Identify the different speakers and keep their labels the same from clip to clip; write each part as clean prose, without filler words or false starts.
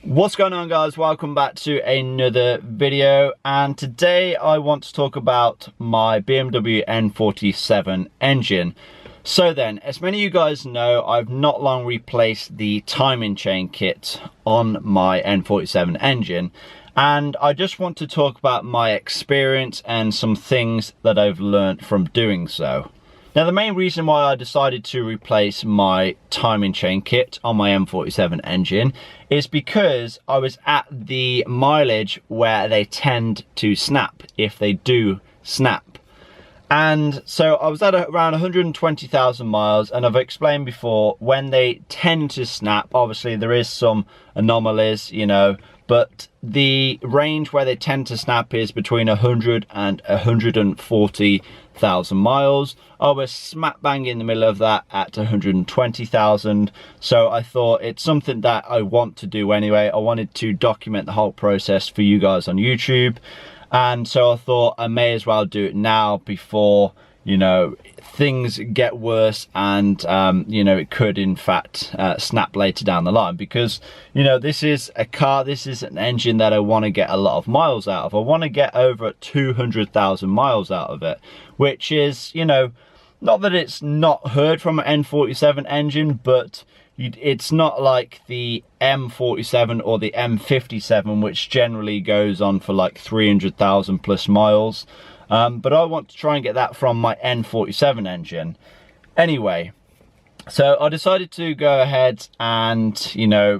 Speaker 1: What's going on, guys? Welcome back to another video, and today I want to talk about my BMW N47 engine. So then, as many of you guys know, I've not long replaced the timing chain kit on my N47 engine, and I just want to talk about my experience and some things that I've learned from doing so. Now, the main reason why I decided to replace my timing chain kit on my M47 engine is because I was at the mileage where they tend to snap, if they do snap. And so I was at around 120,000 miles, and I've explained before, when they tend to snap, obviously there is some anomalies, you know, but the range where they tend to snap is between 100 and 140,000 miles. I was smack bang in the middle of that at 120,000. So I thought it's something that I want to do anyway. I wanted to document the whole process for you guys on YouTube. And so I thought I may as well do it now before, you know, things get worse and, you know, it could in fact snap later down the line, because, you know, this is a car, this is an engine that I want to get a lot of miles out of. I want to get over 200,000 miles out of it, which is, you know, not that it's not heard from an N47 engine, but it's not like the M47 or the M57, which generally goes on for like 300,000 plus miles. But I want to try and get that from my N47 engine. Anyway, so I decided to go ahead and, you know,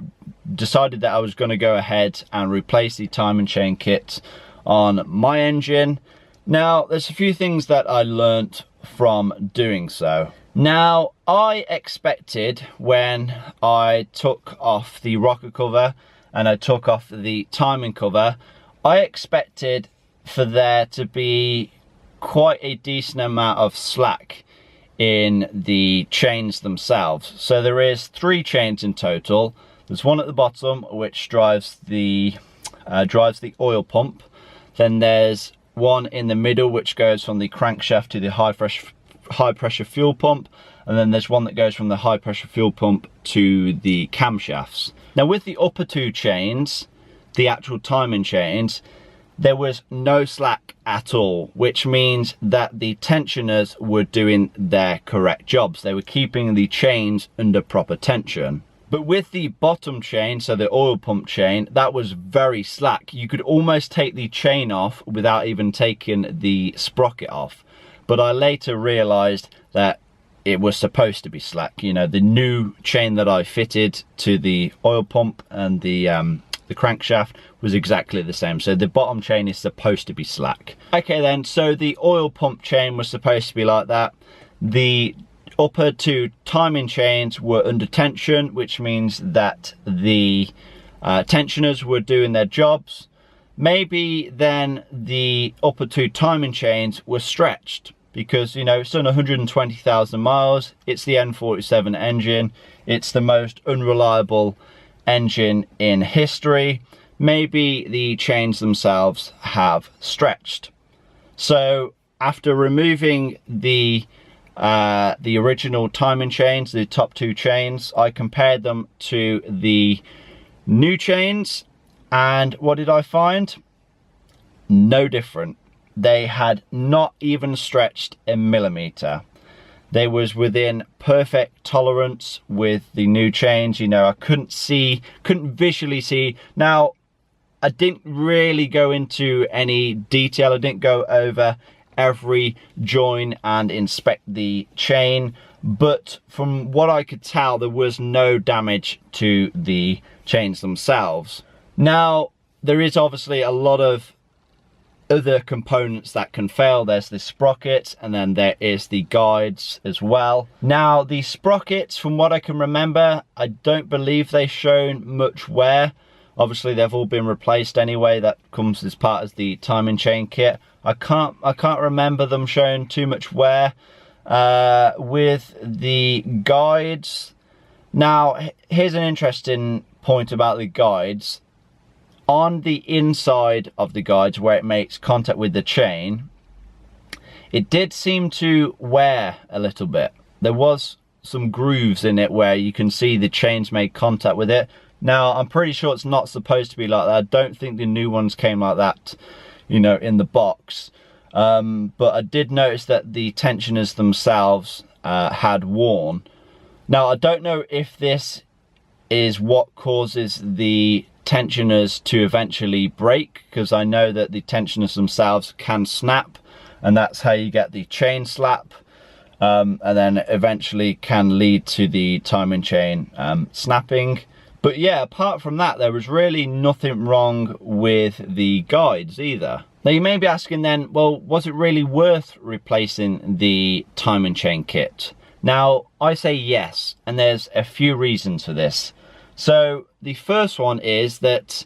Speaker 1: decided that I was going to go ahead and replace the timing chain kit on my engine. Now, there's a few things that I learnt from doing so. Now, I expected when I took off the rocker cover and I took off the timing cover, I expected for there to be quite a decent amount of slack in the chains themselves. So there is 3 chains in total. There's one at the bottom which drives the oil pump. Then there's one in the middle which goes from the crankshaft to the high pressure fuel pump, and then there's one that goes from the high pressure fuel pump to the camshafts. Now, with the upper 2 chains, the actual timing chains, there was no slack at all, which means that the tensioners were doing their correct jobs. They were keeping the chains under proper tension. But with the bottom chain, so the oil pump chain, that was very slack. You could almost take the chain off without even taking the sprocket off. But I later realized that it was supposed to be slack. You know, the new chain that I fitted to the oil pump and the crankshaft was exactly the same. So the bottom chain is supposed to be slack. Okay then, so the oil pump chain was supposed to be like that. The upper 2 timing chains were under tension, which means that the tensioners were doing their jobs. Maybe then the upper 2 timing chains were stretched, because, you know, it's done 120,000 miles. It's the N47 engine. It's the most unreliable engine in history. Maybe the chains themselves have stretched. So after removing the original timing chains, the top 2 chains, I compared them to the new chains, and what did I find? No different. They had not even stretched a millimeter. They was within perfect tolerance with the new chains. You know, I couldn't visually see. Now, I didn't really go into any detail. I didn't go over every join and inspect the chain, but from what I could tell, there was no damage to the chains themselves. Now, there is obviously a lot of other components that can fail. There's the sprocket, and then there is the guides as well. Now, the sprockets, from what I can remember, I don't believe they've shown much wear. Obviously, they've all been replaced anyway. That comes as part of the timing chain kit. I can't remember them showing too much wear. With the guides, now here's an interesting point about the guides. On the inside of the guides, where it makes contact with the chain, it did seem to wear a little bit. There was some grooves in it where you can see the chains made contact with it. Now, I'm pretty sure it's not supposed to be like that. I don't think the new ones came like that, you know, in the box. But I did notice that the tensioners themselves had worn. Now, I don't know if this is what causes the tensioners to eventually break, because I know that the tensioners themselves can snap, and that's how you get the chain slap, and then eventually can lead to the timing chain snapping. But yeah, apart from that, there was really nothing wrong with the guides either. Now you may be asking then, well, was it really worth replacing the timing chain kit? Now, I say yes, and there's a few reasons for this. So the first one is that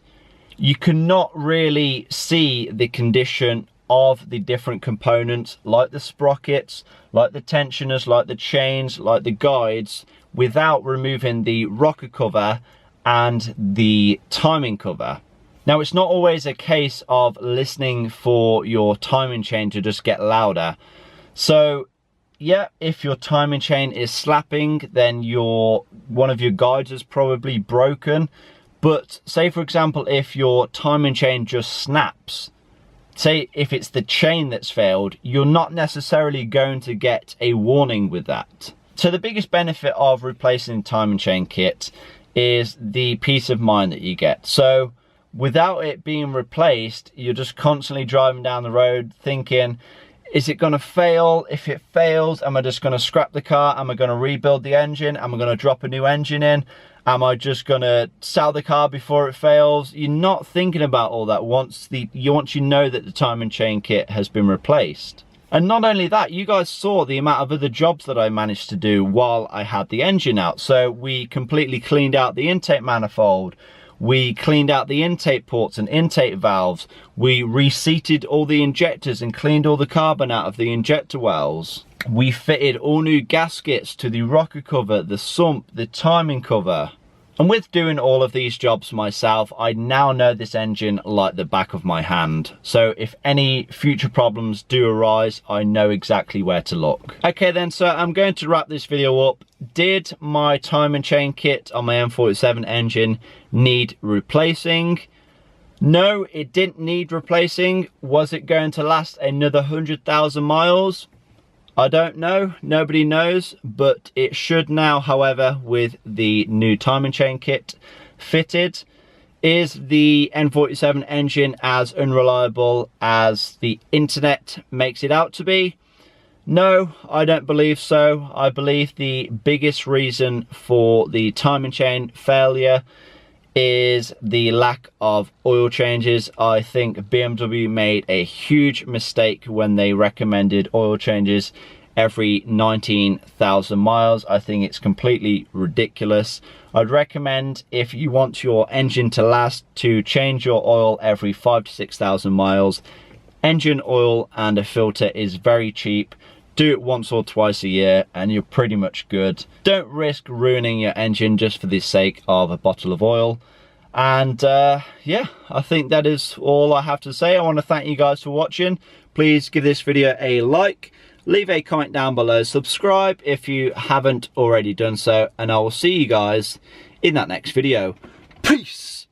Speaker 1: you cannot really see the condition of the different components, like the sprockets, like the tensioners, like the chains, like the guides, without removing the rocker cover and the timing cover. Now, it's not always a case of listening for your timing chain to just get louder. So yeah, if your timing chain is slapping, then one of your guides is probably broken. But say for example, if your timing chain just snaps, say if it's the chain that's failed, you're not necessarily going to get a warning with that. So the biggest benefit of replacing the timing chain kit is the peace of mind that you get. So without it being replaced, you're just constantly driving down the road thinking, is it going to fail? If it fails, am I just going to scrap the car? Am I going to rebuild the engine? Am I going to drop a new engine in? Am I just going to sell the car before it fails? You're not thinking about all that once you know that the timing chain kit has been replaced. And not only that, you guys saw the amount of other jobs that I managed to do while I had the engine out. So we completely cleaned out the intake manifold. We cleaned out the intake ports and intake valves. We reseated all the injectors and cleaned all the carbon out of the injector wells. We fitted all new gaskets to the rocker cover, the sump, the timing cover. And with doing all of these jobs myself, I now know this engine like the back of my hand. So if any future problems do arise, I know exactly where to look. Okay then, so I'm going to wrap this video up. Did my timing chain kit on my N47 engine need replacing? No, it didn't need replacing. Was it going to last another 100,000 miles? I don't know, nobody knows, but it should now, however, with the new timing chain kit fitted. Is the N47 engine as unreliable as the internet makes it out to be? No, I don't believe so. I believe the biggest reason for the timing chain failure is the lack of oil changes. I think BMW made a huge mistake when they recommended oil changes every 19,000 miles. I think it's completely ridiculous. I'd recommend, if you want your engine to last, to change your oil every 5,000 to 6,000 miles. Engine oil and a filter is very cheap. Do it once or twice a year and you're pretty much good. Don't risk ruining your engine just for the sake of a bottle of oil. And yeah, I think that is all I have to say. I want to thank you guys for watching. Please give this video a like, leave a comment down below, subscribe if you haven't already done so, and I will see you guys in that next video. Peace!